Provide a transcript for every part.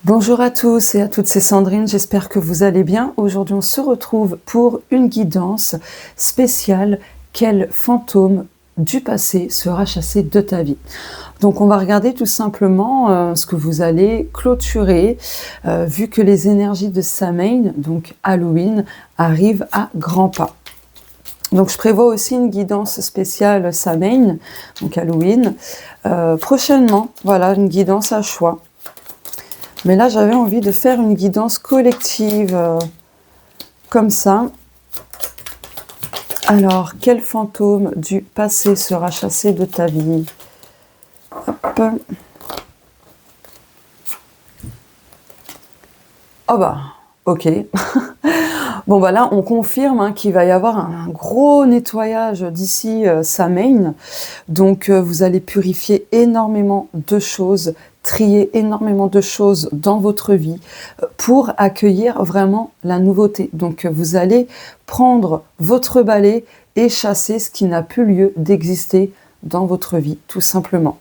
Bonjour à tous et à toutes, c'est Sandrine, j'espère que vous allez bien. Aujourd'hui on se retrouve pour une guidance spéciale. Quel fantôme du passé sera chassé de ta vie? Donc on va regarder tout simplement ce que vous allez clôturer, vu que les énergies de Samhain, donc Halloween, arrivent à grands pas. Donc je prévois aussi une guidance spéciale Samhain, donc Halloween, prochainement, voilà, une guidance à choix. Mais là, j'avais envie de faire une guidance collective, comme ça. Alors, quel fantôme du passé sera chassé de ta vie? Hop. Oh bah, ok. Bon bah là, on confirme qu'il va y avoir un gros nettoyage d'ici Samhain. Donc, vous allez purifier énormément de choses, trier énormément de choses dans votre vie pour accueillir vraiment la nouveauté. Donc, vous allez prendre votre balai et chasser ce qui n'a plus lieu d'exister dans votre vie, tout simplement.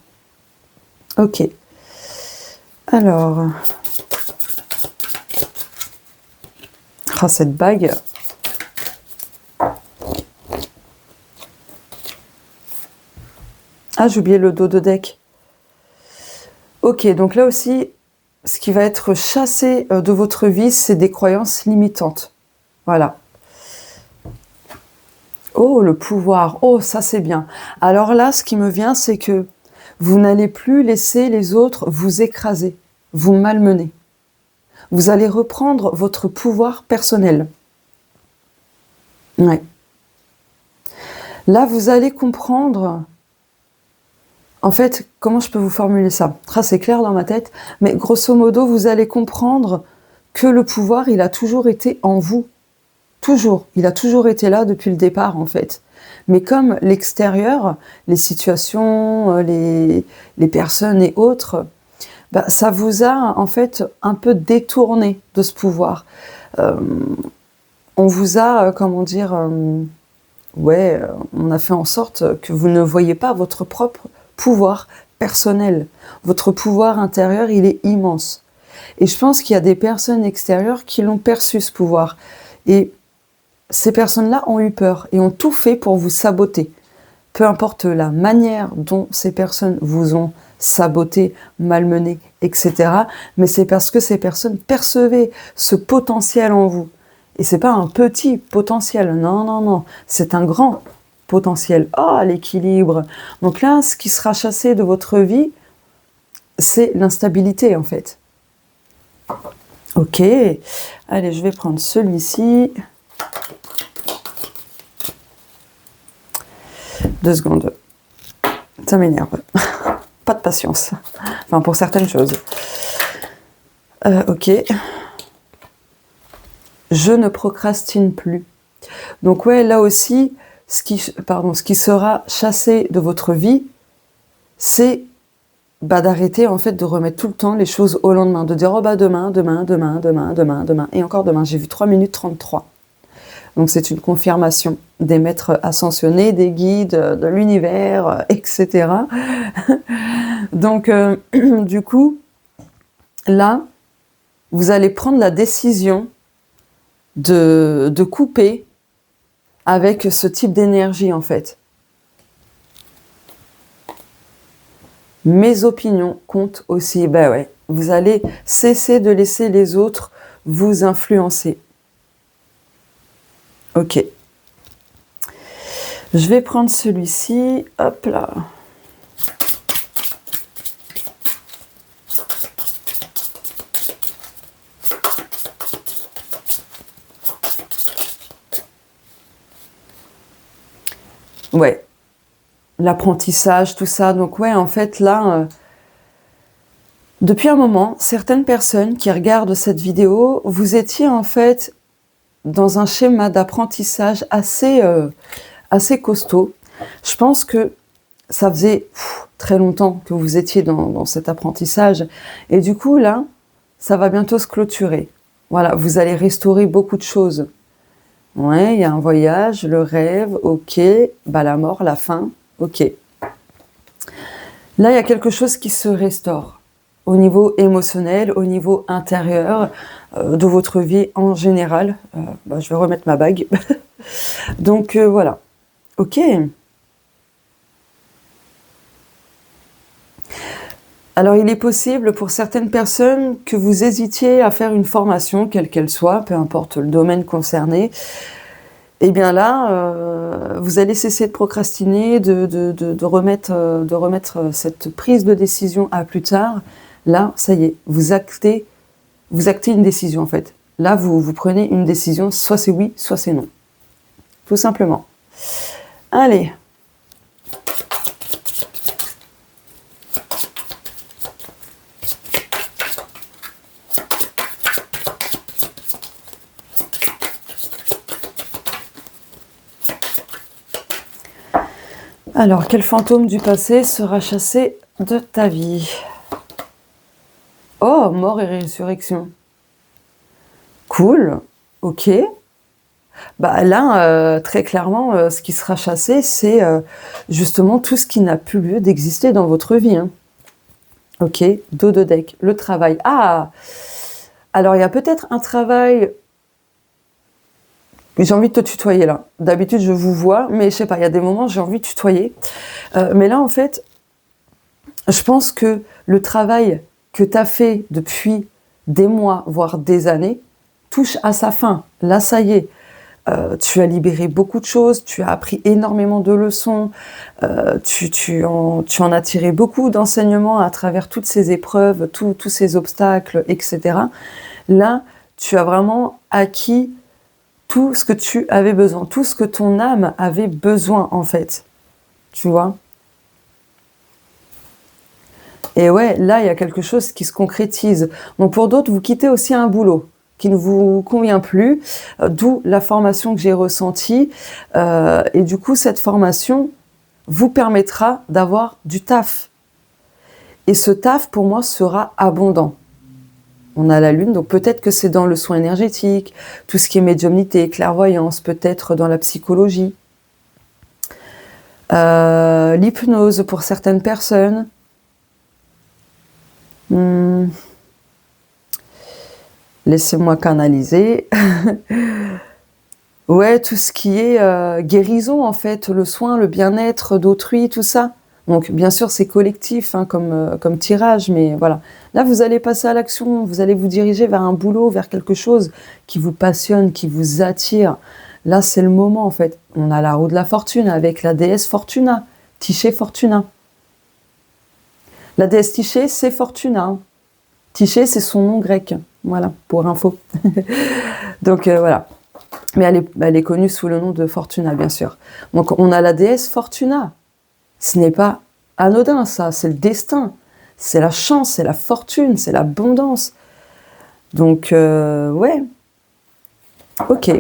Ok. Alors... Ah, cette bague. Ah, j'ai oublié le dos de deck. Ok, donc là aussi, ce qui va être chassé de votre vie, c'est des croyances limitantes. Voilà. Oh, le pouvoir. Oh, ça c'est bien. Alors là, ce qui me vient, c'est que vous n'allez plus laisser les autres vous écraser, vous malmener. Vous allez reprendre votre pouvoir personnel. Ouais. Là, vous allez comprendre... En fait, comment je peux vous formuler ça? C'est clair dans ma tête, mais grosso modo, vous allez comprendre que le pouvoir, il a toujours été en vous. Toujours. Il a toujours été là depuis le départ, en fait. Mais comme l'extérieur, les situations, les personnes et autres... Bah, ça vous a en fait un peu détourné de ce pouvoir. On vous a, comment dire, on a fait en sorte que vous ne voyez pas votre propre pouvoir personnel. Votre pouvoir intérieur, il est immense. Et je pense qu'il y a des personnes extérieures qui l'ont perçu, ce pouvoir. Et ces personnes-là ont eu peur et ont tout fait pour vous saboter. Peu importe la manière dont ces personnes vous ont saboté, malmené, etc. Mais c'est parce que ces personnes percevaient ce potentiel en vous. Et c'est pas un petit potentiel, non, non, non. C'est un grand potentiel. Ah, l'équilibre. Donc là, ce qui sera chassé de votre vie, c'est l'instabilité, en fait. Ok. Allez, je vais prendre celui-ci. 2 secondes. Ça m'énerve. Pas de patience. Enfin, pour certaines choses. Ok. Je ne procrastine plus. Donc ouais, là aussi, ce qui sera chassé de votre vie, c'est d'arrêter en fait de remettre tout le temps les choses au lendemain. De dire, oh bah demain, et encore demain. J'ai vu 3 minutes 33. Donc c'est une confirmation des maîtres ascensionnés, des guides, de l'univers, etc. Donc du coup, là, vous allez prendre la décision de couper avec ce type d'énergie en fait. Mes opinions comptent aussi. Ben ouais, vous allez cesser de laisser les autres vous influencer. Ok. Je vais prendre celui-ci. Hop là. Ouais. L'apprentissage, tout ça. Donc ouais, en fait, là... depuis un moment, certaines personnes qui regardent cette vidéo, vous étiez en fait... dans un schéma d'apprentissage assez costaud. Je pense que ça faisait très longtemps que vous étiez dans cet apprentissage. Et du coup, là, ça va bientôt se clôturer. Voilà, vous allez restaurer beaucoup de choses. Ouais, il y a un voyage, le rêve, ok. Bah, la mort, la fin, ok. Là, il y a quelque chose qui se restaure. au niveau émotionnel, au niveau intérieur de votre vie en général. Je vais remettre ma bague. Donc voilà. Ok. Alors il est possible pour certaines personnes que vous hésitiez à faire une formation, quelle qu'elle soit, peu importe le domaine concerné. Et bien là, vous allez cesser de procrastiner, de remettre cette prise de décision à plus tard. Là, ça y est, vous actez une décision en fait. Là, vous prenez une décision, soit c'est oui, soit c'est non. Tout simplement. Allez. Alors, quel fantôme du passé sera chassé de ta vie? Oh, mort et résurrection. Cool, ok. Bah là, très clairement, ce qui sera chassé, c'est justement tout ce qui n'a plus lieu d'exister dans votre vie. Hein. Ok, dos de deck, le travail. Ah, alors il y a peut-être un travail. J'ai envie de te tutoyer là. D'habitude, je vous vois, mais je sais pas, il y a des moments, j'ai envie de tutoyer. Mais là, en fait, je pense que le travail que tu as fait depuis des mois, voire des années, touche à sa fin. Là, ça y est. Tu as libéré beaucoup de choses, tu as appris énormément de leçons, tu en as tiré beaucoup d'enseignements à travers toutes ces épreuves, tous ces obstacles, etc. Là, tu as vraiment acquis tout ce que tu avais besoin, tout ce que ton âme avait besoin en fait. Tu vois ? Et ouais, là, il y a quelque chose qui se concrétise. Donc pour d'autres, vous quittez aussi un boulot qui ne vous convient plus, d'où la formation que j'ai ressentie. Et du coup, cette formation vous permettra d'avoir du taf. Et ce taf, pour moi, sera abondant. On a la lune, donc peut-être que c'est dans le soin énergétique, tout ce qui est médiumnité, clairvoyance, peut-être dans la psychologie. L'hypnose pour certaines personnes. Laissez-moi canaliser. Ouais, tout ce qui est guérison, en fait, le soin, le bien-être d'autrui, tout ça. Donc, bien sûr, c'est collectif hein, comme tirage, mais voilà. Là, vous allez passer à l'action, vous allez vous diriger vers un boulot, vers quelque chose qui vous passionne, qui vous attire. Là, c'est le moment, en fait. On a la roue de la fortune avec la déesse Fortuna, Tyché Fortuna. La déesse Tyché, c'est Fortuna. Tyché, c'est son nom grec. Voilà, pour info. Donc, voilà. Mais elle est connue sous le nom de Fortuna, bien sûr. Donc, on a la déesse Fortuna. Ce n'est pas anodin, ça. C'est le destin. C'est la chance, c'est la fortune, c'est l'abondance. Donc, ouais. Ok.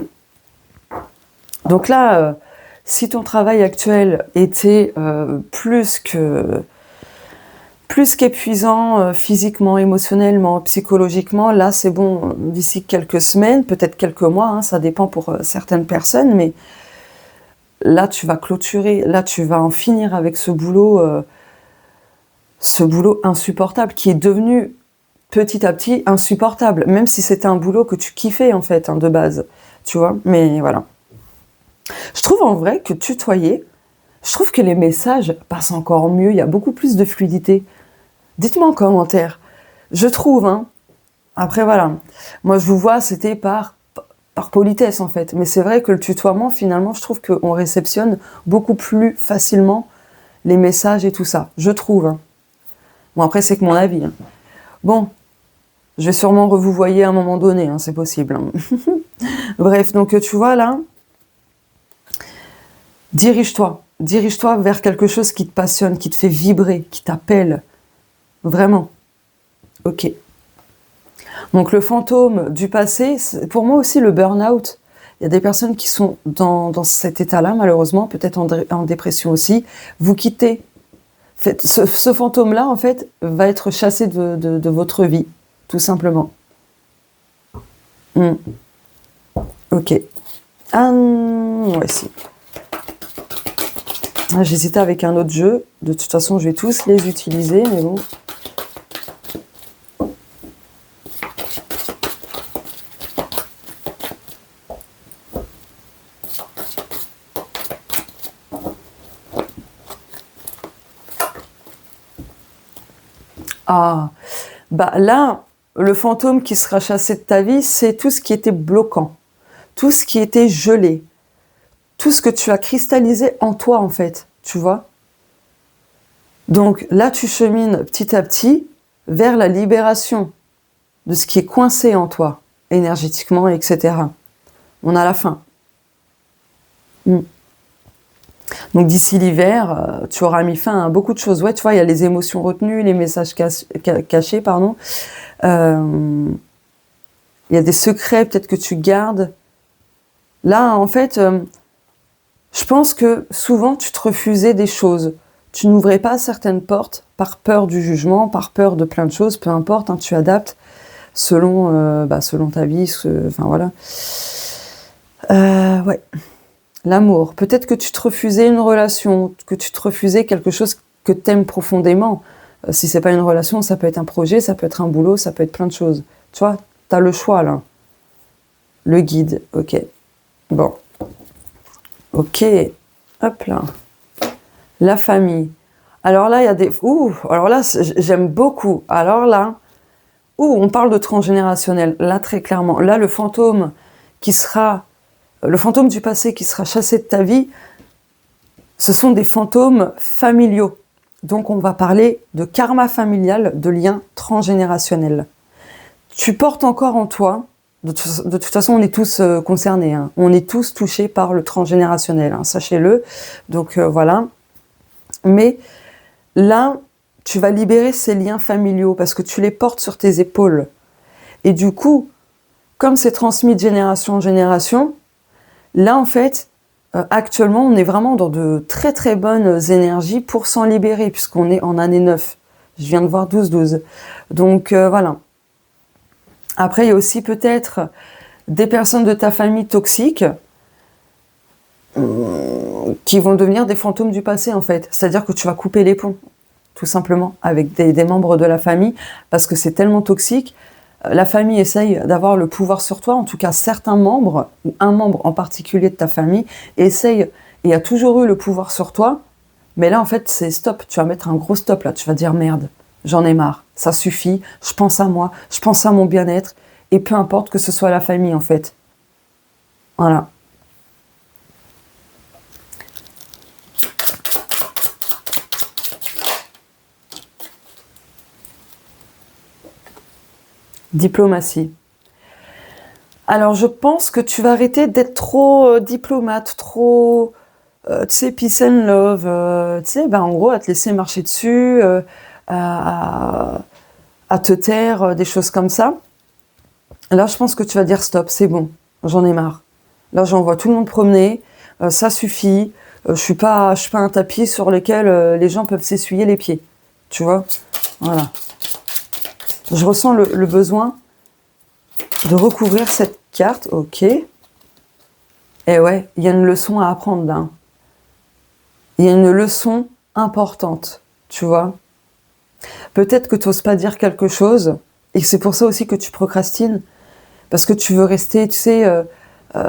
Donc là, si ton travail actuel était plus qu'épuisant physiquement, émotionnellement, psychologiquement, là c'est bon, d'ici quelques semaines, peut-être quelques mois, hein, ça dépend pour certaines personnes, mais là tu vas clôturer, là tu vas en finir avec ce boulot insupportable qui est devenu petit à petit insupportable, même si c'était un boulot que tu kiffais en fait, hein, de base, tu vois, mais voilà. Je trouve en vrai que tutoyer, je trouve que les messages passent encore mieux, il y a beaucoup plus de fluidité. Dites-moi en commentaire. Je trouve, hein. Après, voilà. Moi, je vous vois, c'était par politesse, en fait. Mais c'est vrai que le tutoiement, finalement, je trouve qu'on réceptionne beaucoup plus facilement les messages et tout ça. Je trouve. Hein. Bon, après, c'est que mon avis. Hein. Bon. Je vais sûrement vous voyer à un moment donné, hein, c'est possible. Hein. Bref, donc, tu vois, là, dirige-toi. Dirige-toi vers quelque chose qui te passionne, qui te fait vibrer, qui t'appelle. Vraiment. Ok. Donc le fantôme du passé, c'est pour moi aussi le burn-out. Il y a des personnes qui sont dans cet état-là, malheureusement, peut-être en dépression aussi. Vous quittez. Ce fantôme-là, en fait, va être chassé de votre vie, tout simplement. Ok. Ouais, si. J'hésitais avec un autre jeu. De toute façon, je vais tous les utiliser, mais bon. Ah, bah là, le fantôme qui sera chassé de ta vie, c'est tout ce qui était bloquant, tout ce qui était gelé, tout ce que tu as cristallisé en toi, en fait, tu vois. Donc là, tu chemines petit à petit vers la libération de ce qui est coincé en toi, énergétiquement, etc. On a la fin. Mm. Donc d'ici l'hiver, tu auras mis fin à beaucoup de choses. Ouais, tu vois, il y a les émotions retenues, les messages cachés, pardon. Il y a des secrets peut-être que tu gardes. Là, en fait, je pense que souvent tu te refusais des choses. Tu n'ouvrais pas certaines portes par peur du jugement, par peur de plein de choses, peu importe, hein, tu adaptes selon ta vie, enfin voilà. Ouais. L'amour. Peut-être que tu te refusais une relation, que tu te refusais quelque chose que tu aimes profondément. Si c'est pas une relation, ça peut être un projet, ça peut être un boulot, ça peut être plein de choses. Tu vois, t'as le choix là. Le guide, ok. Bon. Ok. Hop là. La famille. Alors là, il y a des... alors là, j'aime beaucoup. Alors là, on parle de transgénérationnel. Là, très clairement. Là, le fantôme du passé qui sera chassé de ta vie, ce sont des fantômes familiaux. Donc on va parler de karma familial, de liens transgénérationnels. Tu portes encore en toi, de toute façon on est tous concernés, hein, on est tous touchés par le transgénérationnel, hein, sachez-le. Donc voilà. Mais là, tu vas libérer ces liens familiaux parce que tu les portes sur tes épaules. Et du coup, comme c'est transmis de génération en génération, là en fait, actuellement, on est vraiment dans de très très bonnes énergies pour s'en libérer, puisqu'on est en année 9. Je viens de voir 12-12. Donc voilà. Après, il y a aussi peut-être des personnes de ta famille toxiques qui vont devenir des fantômes du passé, en fait. C'est-à-dire que tu vas couper les ponts, tout simplement, avec des membres de la famille, parce que c'est tellement toxique. La famille essaye d'avoir le pouvoir sur toi, en tout cas certains membres, ou un membre en particulier de ta famille, essaye et a toujours eu le pouvoir sur toi, mais là en fait c'est stop, tu vas mettre un gros stop là, tu vas dire merde, j'en ai marre, ça suffit, je pense à moi, je pense à mon bien-être, et peu importe que ce soit la famille en fait. Voilà. Diplomatie. Alors je pense que tu vas arrêter d'être trop diplomate, trop... tu sais, peace and love, tu sais, ben, en gros, à te laisser marcher dessus, à, à te taire, des choses comme ça. Là, je pense que tu vas dire stop, c'est bon, j'en ai marre. Là, j'envoie tout le monde promener, ça suffit. Je suis pas un tapis sur lequel les gens peuvent s'essuyer les pieds. Tu vois? Voilà. Je ressens le besoin de recouvrir cette carte, ok. Et ouais, il y a une leçon à apprendre là. Il y a une leçon importante, tu vois. Peut-être que tu n'oses pas dire quelque chose, et c'est pour ça aussi que tu procrastines, parce que tu veux rester, tu sais,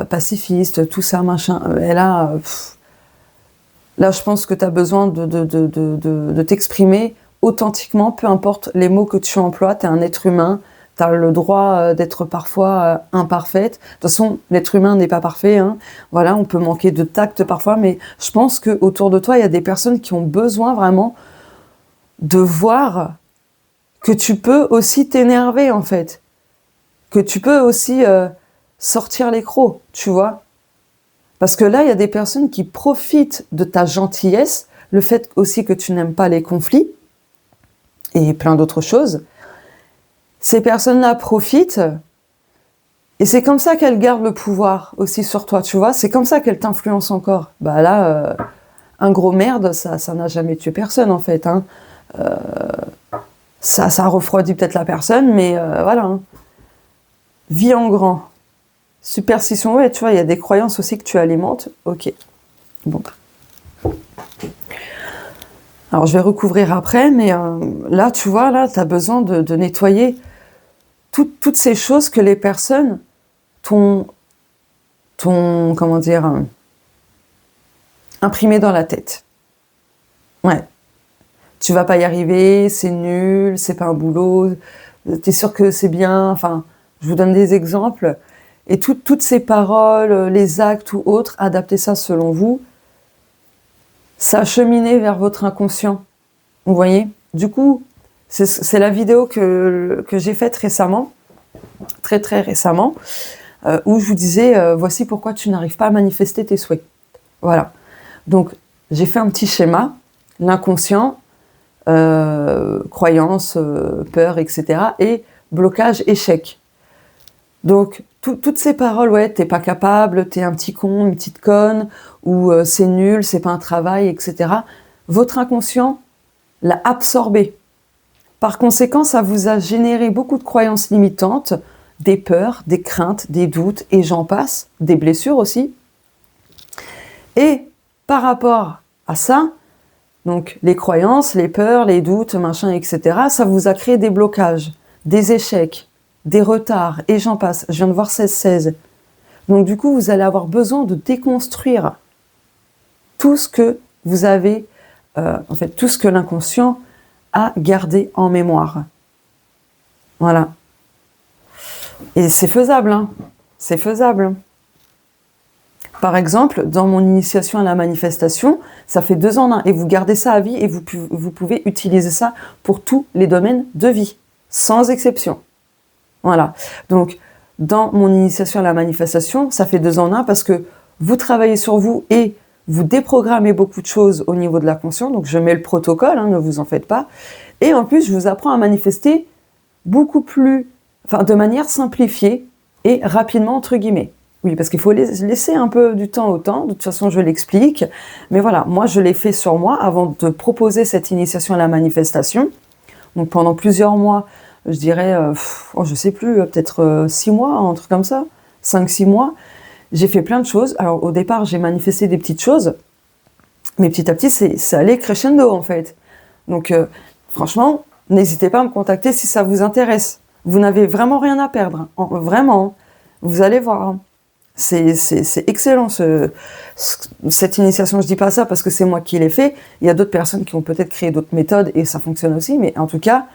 pacifiste, tout ça, machin. Et là, là, je pense que tu as besoin de t'exprimer authentiquement, peu importe les mots que tu emploies, tu es un être humain, tu as le droit d'être parfois imparfaite. De toute façon, l'être humain n'est pas parfait, hein. Voilà, on peut manquer de tact parfois, mais je pense qu'autour de toi, il y a des personnes qui ont besoin vraiment de voir que tu peux aussi t'énerver, en fait. Que tu peux aussi sortir les crocs, tu vois. Parce que là, il y a des personnes qui profitent de ta gentillesse, le fait aussi que tu n'aimes pas les conflits, et plein d'autres choses. Ces personnes-là profitent, et c'est comme ça qu'elles gardent le pouvoir aussi sur toi, tu vois. C'est comme ça qu'elles t'influencent encore. Bah là, un gros merde, ça n'a jamais tué personne, en fait, hein. Ça refroidit peut-être la personne, mais voilà, hein. Vie en grand. Superstition, ouais, tu vois, il y a des croyances aussi que tu alimentes. Ok. Bon. Alors, je vais recouvrir après, mais là, tu vois, là, tu as besoin de nettoyer toutes ces choses que les personnes t'ont comment dire, imprimées dans la tête. Ouais. tu vas pas y arriver, c'est nul, c'est pas un boulot, t'es sûr que c'est bien, enfin, je vous donne des exemples. Et toutes ces paroles, les actes ou autres, adaptez ça selon vous, ça a cheminé vers votre inconscient. Vous voyez? Du coup, c'est la vidéo que j'ai faite récemment, très très récemment, où je vous disais, voici pourquoi tu n'arrives pas à manifester tes souhaits. Voilà. Donc, j'ai fait un petit schéma, l'inconscient, croyances, peur, etc. et blocage, échec. Donc, toutes ces paroles, ouais, t'es pas capable, t'es un petit con, une petite conne, ou c'est nul, c'est pas un travail, etc. Votre inconscient l'a absorbé. Par conséquent, ça vous a généré beaucoup de croyances limitantes, des peurs, des craintes, des doutes, et j'en passe, des blessures aussi. Et par rapport à ça, donc les croyances, les peurs, les doutes, machin, etc., ça vous a créé des blocages, des échecs, des retards, et j'en passe. Je viens de voir 16-16. Donc du coup, vous allez avoir besoin de déconstruire tout ce que vous avez, en fait, tout ce que l'inconscient a gardé en mémoire. Voilà. Et c'est faisable, hein. C'est faisable. Par exemple, dans mon initiation à la manifestation, ça fait 2 ans, et vous gardez ça à vie et vous pouvez utiliser ça pour tous les domaines de vie, sans exception. Voilà. Donc, dans mon initiation à la manifestation, ça fait 2 ans parce que vous travaillez sur vous et vous déprogrammez beaucoup de choses au niveau de la conscience. Donc, je mets le protocole, hein, ne vous en faites pas. Et en plus, je vous apprends à manifester beaucoup plus, enfin, de manière simplifiée et rapidement, entre guillemets. Oui, parce qu'il faut laisser un peu du temps au temps. De toute façon, je l'explique. Mais voilà, moi, je l'ai fait sur moi avant de proposer cette initiation à la manifestation. Donc, pendant plusieurs mois, je dirais, je sais plus, peut-être 6 mois, un truc comme ça, 5-6 mois, j'ai fait plein de choses. Alors, au départ, j'ai manifesté des petites choses, mais petit à petit, c'est allé crescendo, en fait. Donc, franchement, n'hésitez pas à me contacter si ça vous intéresse. Vous n'avez vraiment rien à perdre. Hein. Vraiment, vous allez voir. C'est excellent cette initiation. Je dis pas ça parce que c'est moi qui l'ai fait. Il y a d'autres personnes qui ont peut-être créé d'autres méthodes et ça fonctionne aussi. Mais en tout cas,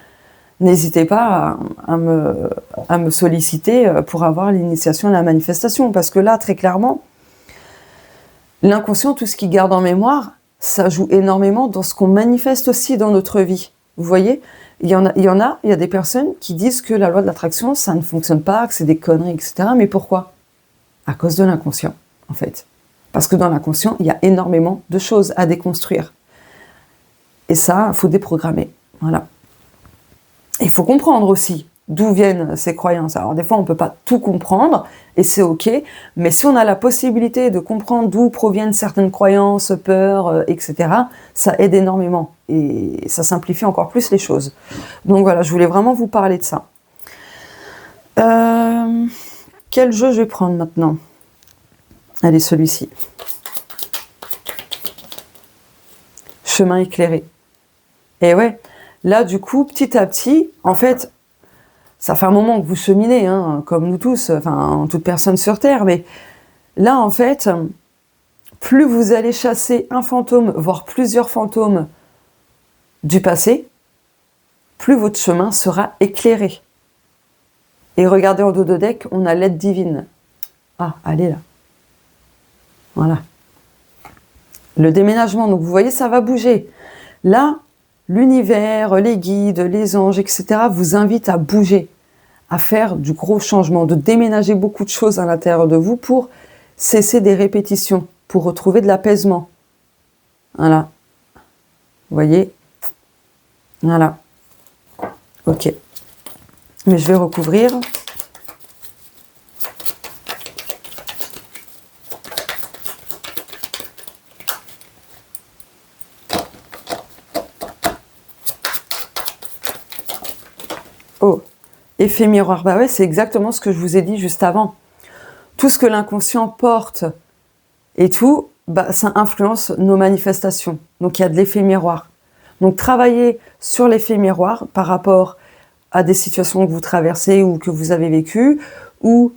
n'hésitez pas à me solliciter pour avoir l'initiation à la manifestation. Parce que là, très clairement, l'inconscient, tout ce qu'il garde en mémoire, ça joue énormément dans ce qu'on manifeste aussi dans notre vie. Vous voyez, il y a des personnes qui disent que la loi de l'attraction, ça ne fonctionne pas, que c'est des conneries, etc. Mais pourquoi ? À cause de l'inconscient, en fait. Parce que dans l'inconscient, il y a énormément de choses à déconstruire. Et ça, il faut déprogrammer. Voilà. Il faut comprendre aussi d'où viennent ces croyances. Alors des fois, on ne peut pas tout comprendre, et c'est ok, mais si on a la possibilité de comprendre d'où proviennent certaines croyances, peurs, etc., ça aide énormément, et ça simplifie encore plus les choses. Donc voilà, je voulais vraiment vous parler de ça. Quel jeu je vais prendre maintenant ? Allez, celui-ci. Chemin éclairé. Et ouais, là du coup, petit à petit, en fait, ça fait un moment que vous cheminez, hein, comme nous tous, enfin, toute personne sur Terre, mais là, en fait, plus vous allez chasser un fantôme, voire plusieurs fantômes du passé, plus votre chemin sera éclairé. Et regardez en dos de deck, on a l'aide divine. Ah, elle est là. Voilà. Le déménagement, donc vous voyez, ça va bouger. Là, l'univers, les guides, les anges, etc. vous invitent à bouger, à faire du gros changement, de déménager beaucoup de choses à l'intérieur de vous pour cesser des répétitions, pour retrouver de l'apaisement. Voilà. Vous voyez ? Voilà. Ok. Mais je vais recouvrir. Oh, effet miroir. Bah ouais, c'est exactement ce que je vous ai dit juste avant. Tout ce que l'inconscient porte et tout, bah, ça influence nos manifestations. Donc il y a de l'effet miroir. Donc travaillez sur l'effet miroir par rapport à des situations que vous traversez ou que vous avez vécues, ou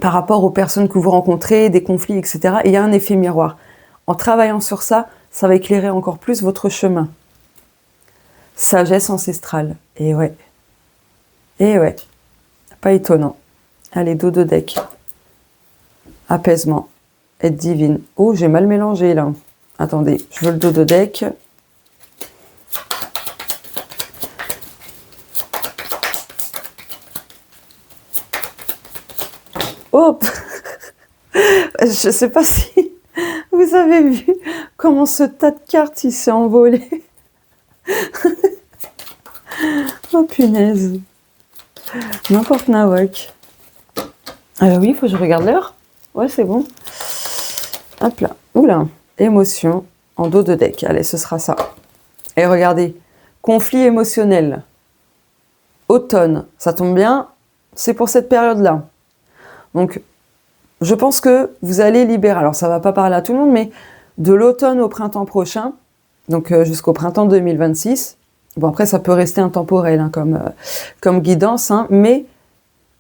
par rapport aux personnes que vous rencontrez, des conflits, etc. Et il y a un effet miroir. En travaillant sur ça, ça va éclairer encore plus votre chemin. Sagesse ancestrale. Et ouais. Et ouais. Pas étonnant. Allez, dos de deck. Apaisement. Aide divine. Oh, j'ai mal mélangé là. Attendez, je veux le dos de deck. Hop. Je sais pas si vous avez vu comment ce tas de cartes il s'est envolé. Oh punaise. N'importe nawak. Oui, il faut que je regarde l'heure. Ouais, c'est bon. Hop là. Oula. Émotion en dos de deck. Allez, ce sera ça. Et regardez. Conflit émotionnel. Automne. Ça tombe bien. C'est pour cette période-là. Donc, je pense que vous allez libérer. Alors, ça ne va pas parler à tout le monde, mais de l'automne au printemps prochain, donc jusqu'au printemps 2026. Bon, après, ça peut rester intemporel hein, comme guidance, hein, mais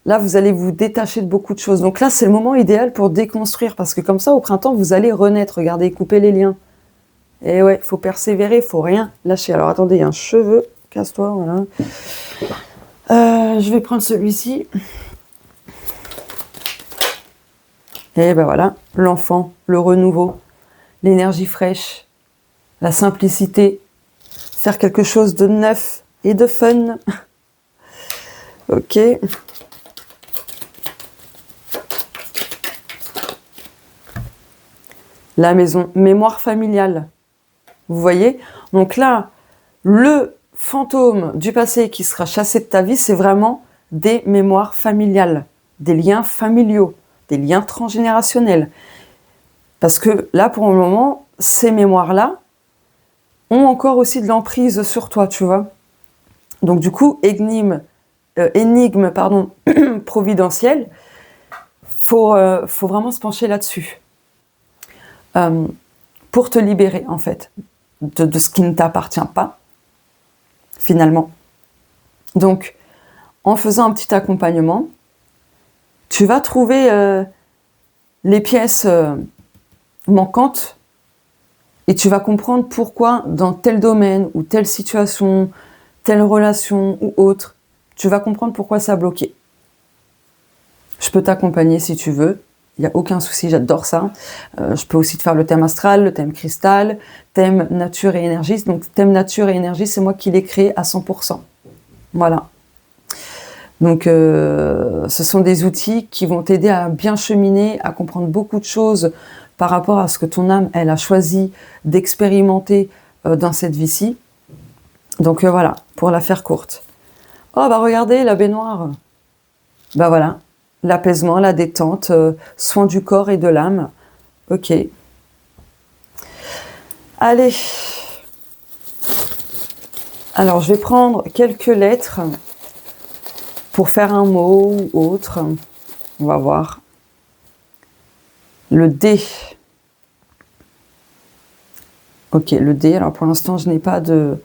là, vous allez vous détacher de beaucoup de choses. Donc là, c'est le moment idéal pour déconstruire, parce que comme ça, au printemps, vous allez renaître. Regardez, couper les liens. Et ouais, il faut persévérer, il faut rien lâcher. Alors attendez, il y a un cheveu. Casse-toi, voilà. Je vais prendre celui-ci. Et ben voilà, l'enfant, le renouveau, l'énergie fraîche, la simplicité, faire quelque chose de neuf et de fun. Ok. La maison, mémoire familiale. Vous voyez? Donc là, le fantôme du passé qui sera chassé de ta vie, c'est vraiment des mémoires familiales, des liens familiaux, des liens transgénérationnels. Parce que là, pour le moment, ces mémoires-là ont encore aussi de l'emprise sur toi, tu vois. Donc du coup, énigme providentielle, faut vraiment se pencher là-dessus. Pour te libérer, en fait, de ce qui ne t'appartient pas, finalement. Donc, en faisant un petit accompagnement, tu vas trouver les pièces manquantes et tu vas comprendre pourquoi dans tel domaine ou telle situation, telle relation ou autre, tu vas comprendre pourquoi ça a bloqué. Je peux t'accompagner si tu veux, il n'y a aucun souci, j'adore ça. Je peux aussi te faire le thème astral, le thème cristal, thème nature et énergie. Donc thème nature et énergie, c'est moi qui l'ai créé à 100%. Voilà. Donc ce sont des outils qui vont t'aider à bien cheminer, à comprendre beaucoup de choses par rapport à ce que ton âme, elle a choisi d'expérimenter dans cette vie-ci. Donc voilà, pour la faire courte. Oh bah regardez, la baignoire. Bah voilà, l'apaisement, la détente, soin du corps et de l'âme. Ok. Allez. Alors je vais prendre quelques lettres pour faire un mot ou autre. On va voir. Le D. Ok, le D. Alors pour l'instant, je n'ai pas de...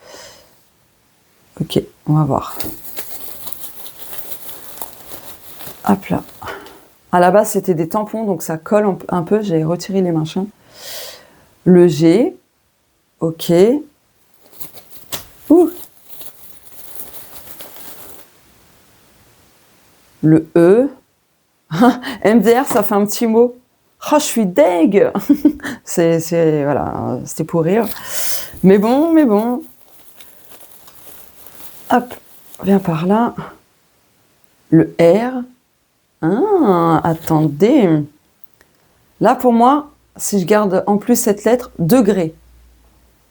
Ok, on va voir. Hop là. À la base, c'était des tampons, donc ça colle un peu. J'ai retiré les machins. Le G. Ok. Ouh. Le E. MDR, ça fait un petit mot. Oh, je suis deg. Voilà, c'était pour rire. Mais bon. Hop, viens par là. Le R. Ah, attendez. Là, pour moi, si je garde en plus cette lettre, degré.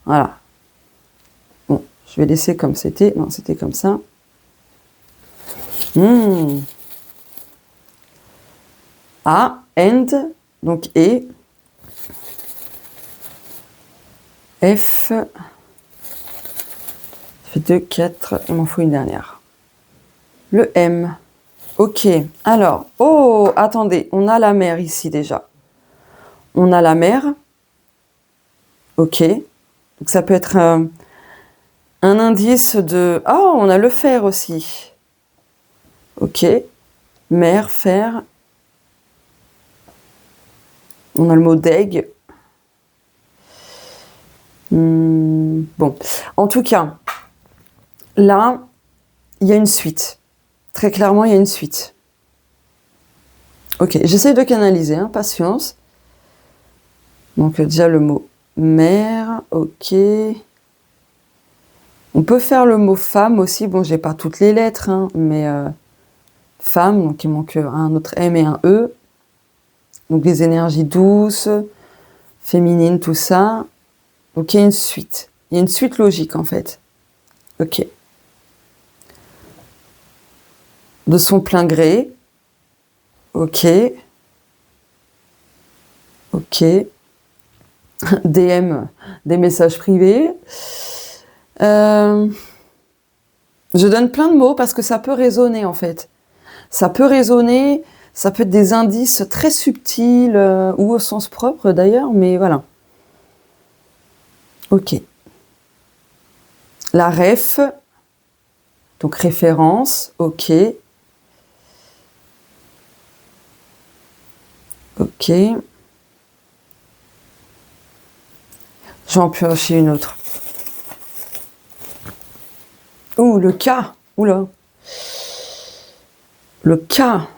Voilà. Bon, je vais laisser comme c'était. Non, c'était comme ça. A, end, donc E. F. Ça fait 2, 4. Il m'en faut une dernière. Le M. Ok, alors, oh, attendez, on a la mer ici déjà. On a la mer. Ok, donc ça peut être un indice de... Oh, on a le fer aussi. Ok, mer, fer. On a le mot d'aigle. Bon, en tout cas, là, il y a une suite. Très clairement, il y a une suite. Ok, j'essaie de canaliser, hein, patience. Donc déjà le mot mère, ok. On peut faire le mot femme aussi. Bon, j'ai pas toutes les lettres, hein, mais femme, donc il manque un autre M et un E. Donc les énergies douces, féminines, tout ça. Donc il y a une suite. Il y a une suite logique en fait. Ok. De son plein gré. Ok. Ok. DM, des messages privés. Je donne plein de mots parce que ça peut résonner en fait. Ça peut résonner, ça peut être des indices très subtils ou au sens propre d'ailleurs, mais voilà. Ok. La ref, donc référence, ok. Ok. Je vais en piocher une autre. Ouh, le cas. Oula. Le cas.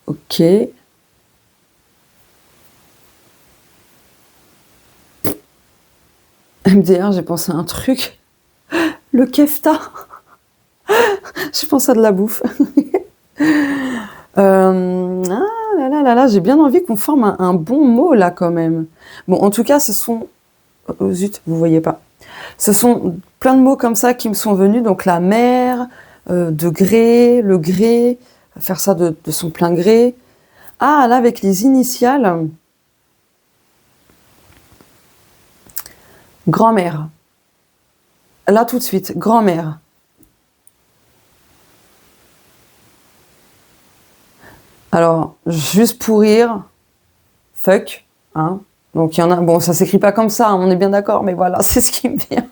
Ok. MDR, j'ai pensé à un truc. Le kefta. J'ai pensé à de la bouffe. Là, j'ai bien envie qu'on forme un bon mot là quand même. Bon, en tout cas, ce sont... Oh, zut, vous voyez pas. Ce sont plein de mots comme ça qui me sont venus. Donc la mer, de gré, le gré, faire ça de son plein gré. Ah, là, avec les initiales. Grand-mère. Là, tout de suite, grand-mère. Alors, juste pour rire, fuck, hein. Donc il y en a, bon, ça s'écrit pas comme ça, hein, on est bien d'accord, mais voilà, c'est ce qui me vient.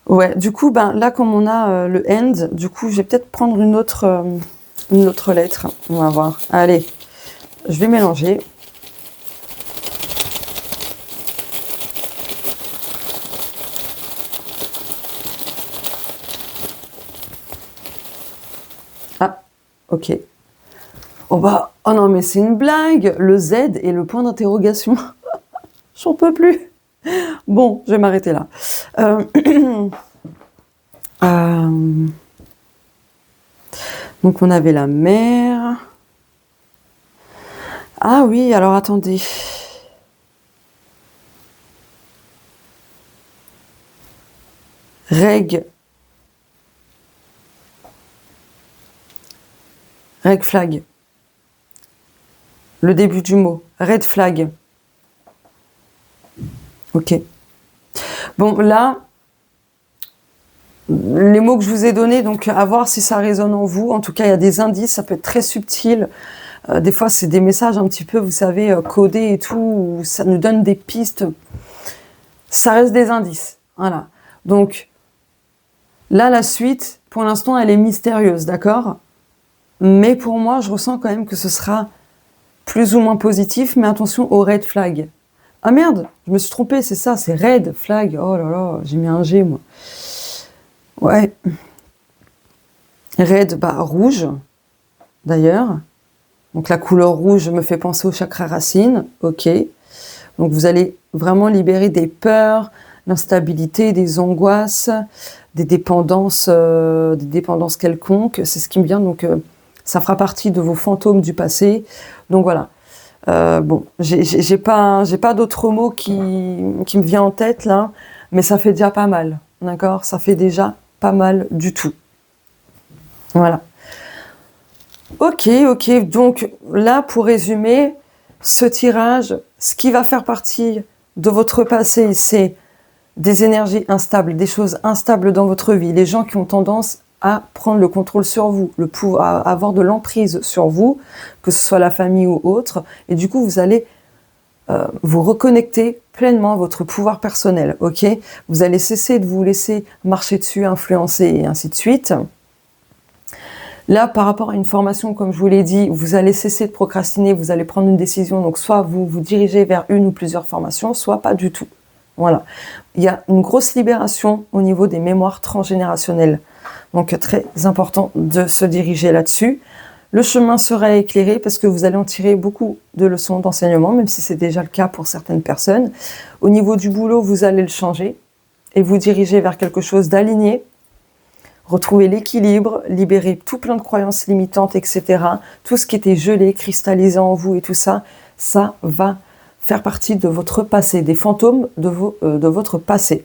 Ouais, du coup, ben là, comme on a le end, du coup, je vais peut-être prendre une autre lettre. On va voir. Allez, je vais mélanger. Ah, ok. Oh bah, oh non, mais c'est une blague. Le Z et le point d'interrogation. J'en peux plus. Bon, je vais m'arrêter là. Donc on avait la mer. Ah oui, alors attendez. Reg flag. Le début du mot. Red flag. Ok. Bon, là, les mots que je vous ai donnés, donc à voir si ça résonne en vous. En tout cas, il y a des indices, ça peut être très subtil. Des fois, c'est des messages un petit peu, vous savez, codés et tout, où ça nous donne des pistes. Ça reste des indices. Voilà. Donc, là, la suite, pour l'instant, elle est mystérieuse, d'accord ? Mais pour moi, je ressens quand même que ce sera plus ou moins positif, mais attention au red flag. Ah merde, je me suis trompée, c'est ça, c'est red flag. Oh là là, j'ai mis un G, moi. Ouais. Red, bah rouge, d'ailleurs. Donc la couleur rouge me fait penser au chakra racine, ok. Donc vous allez vraiment libérer des peurs, l'instabilité, des angoisses, des dépendances quelconques. C'est ce qui me vient, donc ça fera partie de vos fantômes du passé. Donc voilà. Bon, j'ai pas d'autres mots qui me viennent en tête là, mais ça fait déjà pas mal, d'accord ? Ça fait déjà pas mal du tout. Voilà. Ok, donc là, pour résumer, ce tirage, ce qui va faire partie de votre passé, c'est des énergies instables, des choses instables dans votre vie, les gens qui ont tendance à prendre le contrôle sur vous, le pouvoir, à avoir de l'emprise sur vous, que ce soit la famille ou autre, et du coup, vous allez vous reconnecter pleinement à votre pouvoir personnel, ok ? Vous allez cesser de vous laisser marcher dessus, influencer, et ainsi de suite. Là, par rapport à une formation, comme je vous l'ai dit, vous allez cesser de procrastiner, vous allez prendre une décision. Donc, soit vous vous dirigez vers une ou plusieurs formations, soit pas du tout. Voilà. Il y a une grosse libération au niveau des mémoires transgénérationnelles. Donc, très important de se diriger là-dessus. Le chemin sera éclairé parce que vous allez en tirer beaucoup de leçons d'enseignement, même si c'est déjà le cas pour certaines personnes. Au niveau du boulot, vous allez le changer et vous diriger vers quelque chose d'aligné. Retrouver l'équilibre, libérer tout plein de croyances limitantes, etc. Tout ce qui était gelé, cristallisé en vous et tout ça, ça va faire partie de votre passé, des fantômes de votre passé.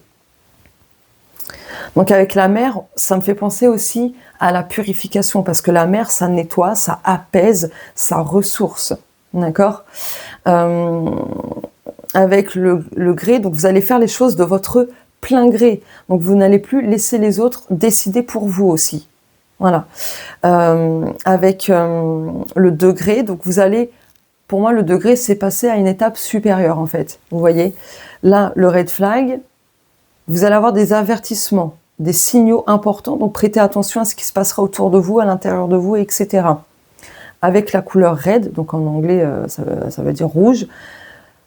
Donc avec la mer, ça me fait penser aussi à la purification, parce que la mer, ça nettoie, ça apaise, ça ressource. D'accord ? Avec le gré, donc vous allez faire les choses de votre plein gré. Donc vous n'allez plus laisser les autres décider pour vous aussi. Voilà. Avec le degré, donc vous allez... Pour moi, le degré, c'est passer à une étape supérieure, en fait. Vous voyez ? Là, le red flag, vous allez avoir des avertissements, des signaux importants, donc prêtez attention à ce qui se passera autour de vous, à l'intérieur de vous, etc. Avec la couleur red, donc en anglais, ça veut dire rouge,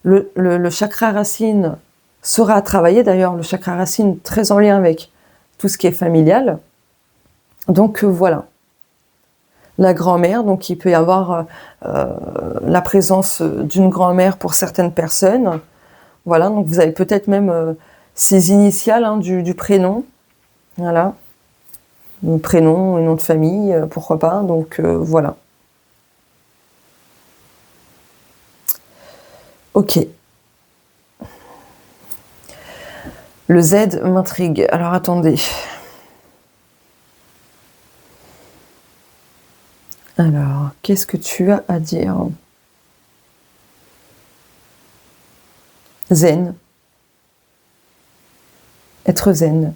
le chakra racine sera à travailler. D'ailleurs, le chakra racine, très en lien avec tout ce qui est familial. Donc, voilà. La grand-mère, donc il peut y avoir la présence d'une grand-mère pour certaines personnes. Voilà, donc vous avez peut-être même ces initiales du prénom. Voilà, un prénom, un nom de famille, pourquoi pas. Donc voilà. Ok. Le Z m'intrigue. Alors attendez. Alors, qu'est-ce que tu as à dire ? Zen. Être zen.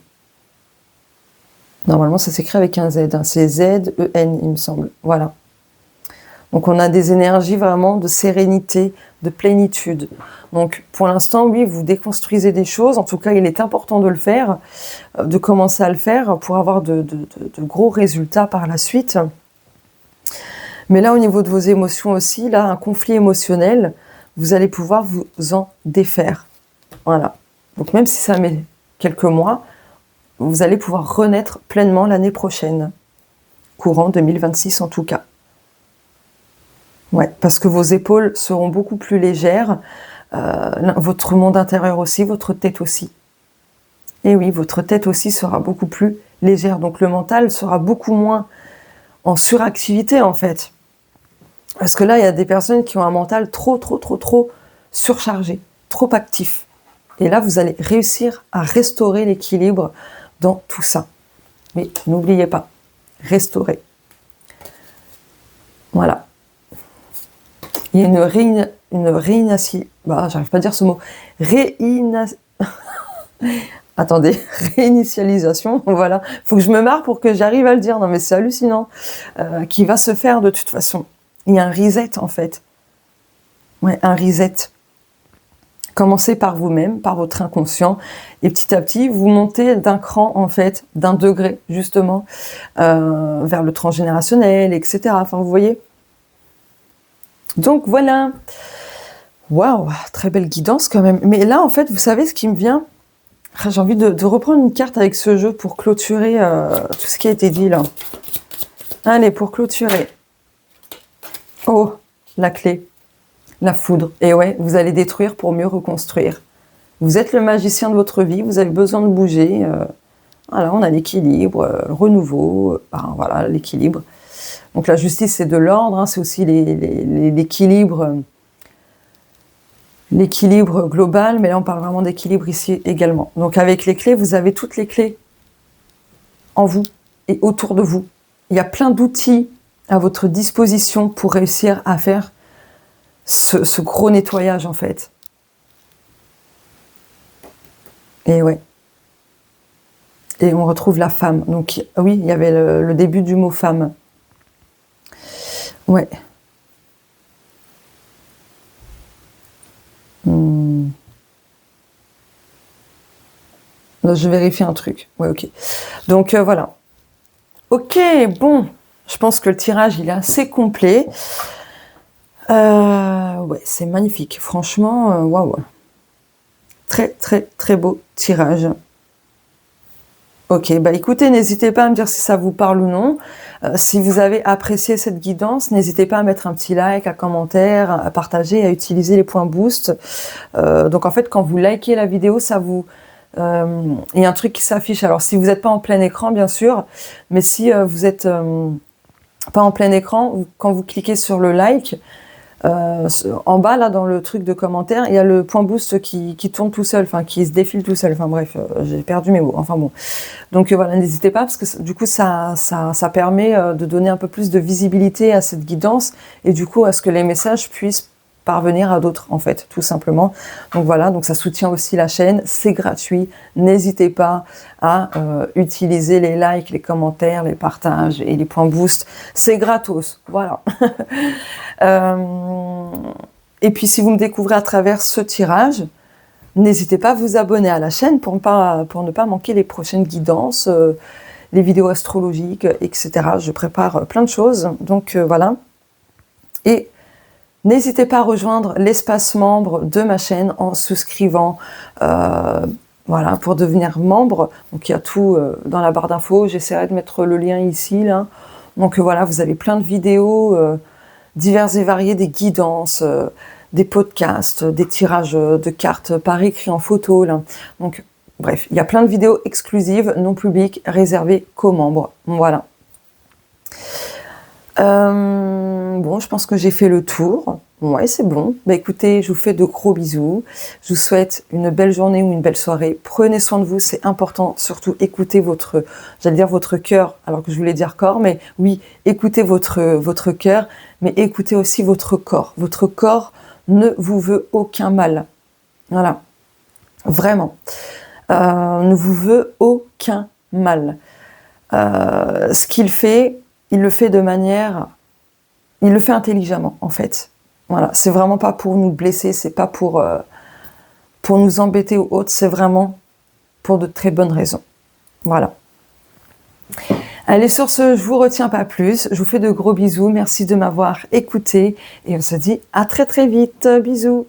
Normalement, ça s'écrit avec un Z. Hein. C'est Z-E-N, il me semble. Voilà. Donc, on a des énergies vraiment de sérénité, de plénitude. Donc, pour l'instant, oui, vous déconstruisez des choses. En tout cas, il est important de le faire, de commencer à le faire pour avoir de gros résultats par la suite. Mais là, au niveau de vos émotions aussi, là, un conflit émotionnel, vous allez pouvoir vous en défaire. Voilà. Donc, même si ça met quelques mois, vous allez pouvoir renaître pleinement l'année prochaine. Courant 2026 en tout cas. Ouais, parce que vos épaules seront beaucoup plus légères, votre monde intérieur aussi, votre tête aussi. Et oui, votre tête aussi sera beaucoup plus légère. Donc, le mental sera beaucoup moins en suractivité en fait. Parce que là, il y a des personnes qui ont un mental trop surchargé, trop actif. Et là, vous allez réussir à restaurer l'équilibre dans tout ça. Mais n'oubliez pas, restaurer. Voilà. Il y a j'arrive pas à dire ce mot. Attendez, réinitialisation, voilà. Faut que je me marre pour que j'arrive à le dire. Non mais c'est hallucinant. Qui va se faire de toute façon. Il y a un reset en fait. Ouais, un reset. Commencez par vous-même, par votre inconscient, et petit à petit, vous montez d'un cran, en fait, d'un degré, justement, vers le transgénérationnel, etc. Enfin, vous voyez. Donc, voilà. Waouh, très belle guidance, quand même. Mais là, en fait, vous savez ce qui me vient ? J'ai envie de reprendre une carte avec ce jeu pour clôturer tout ce qui a été dit, là. Allez, pour clôturer. Oh, la clé. La foudre. Et ouais, vous allez détruire pour mieux reconstruire. Vous êtes le magicien de votre vie, vous avez besoin de bouger. Voilà, on a l'équilibre, le renouveau, voilà, l'équilibre. Donc la justice, c'est de l'ordre, hein, c'est aussi l'équilibre global, mais là on parle vraiment d'équilibre ici également. Donc avec les clés, vous avez toutes les clés en vous et autour de vous. Il y a plein d'outils à votre disposition pour réussir à faire ce gros nettoyage en fait. Et ouais. Et on retrouve la femme. Donc oui, il y avait le début du mot femme. Ouais. Je vérifie un truc. Ouais, ok. Donc voilà. Ok, bon. Je pense que le tirage, il est assez complet. Ouais, c'est magnifique. Franchement, waouh. Très, très, très beau tirage. Ok, bah écoutez, n'hésitez pas à me dire si ça vous parle ou non. Si vous avez apprécié cette guidance, n'hésitez pas à mettre un petit like, un commentaire, à partager, à utiliser les points boost. Donc en fait, quand vous likez la vidéo, ça vous... il y a un truc qui s'affiche. Alors si vous n'êtes pas en plein écran, bien sûr, mais si vous êtes pas en plein écran, quand vous cliquez sur le like, en bas là dans le truc de commentaire, il y a le point boost qui tourne tout seul, enfin qui se défile tout seul. Enfin bref, j'ai perdu mes mots. Enfin bon. Donc voilà, n'hésitez pas parce que du coup ça permet de donner un peu plus de visibilité à cette guidance et du coup à ce que les messages puissent parvenir à d'autres en fait, tout simplement. Donc voilà, donc ça soutient aussi la chaîne, c'est gratuit. N'hésitez pas à utiliser les likes, les commentaires, les partages et les points boost. C'est gratos, voilà. Et puis si vous me découvrez à travers ce tirage, n'hésitez pas à vous abonner à la chaîne pour ne pas manquer les prochaines guidances, les vidéos astrologiques, etc. Je prépare plein de choses, donc voilà. Et n'hésitez pas à rejoindre l'espace membre de ma chaîne en souscrivant, voilà, pour devenir membre. Donc il y a tout dans la barre d'infos, j'essaierai de mettre le lien ici, là. Donc voilà, vous avez plein de vidéos diverses et variées, des guidances, des podcasts, des tirages de cartes par écrit en photo. Là. Donc, bref, il y a plein de vidéos exclusives, non publiques, réservées qu'aux membres. Voilà. Bon, je pense que j'ai fait le tour. Ouais, c'est bon. Bah écoutez, je vous fais de gros bisous. Je vous souhaite une belle journée ou une belle soirée. Prenez soin de vous, c'est important. Surtout, écoutez votre, j'allais dire votre cœur, alors que je voulais dire corps, mais oui, écoutez votre cœur, mais écoutez aussi votre corps. Votre corps ne vous veut aucun mal. Voilà. Vraiment. Ne vous veut aucun mal. Ce qu'il fait, il le fait de manière... Il le fait intelligemment, en fait. Voilà, c'est vraiment pas pour nous blesser, c'est pas pour nous embêter ou autre, c'est vraiment pour de très bonnes raisons. Voilà. Allez, sur ce, je vous retiens pas plus. Je vous fais de gros bisous. Merci de m'avoir écouté et on se dit à très très vite. Bisous.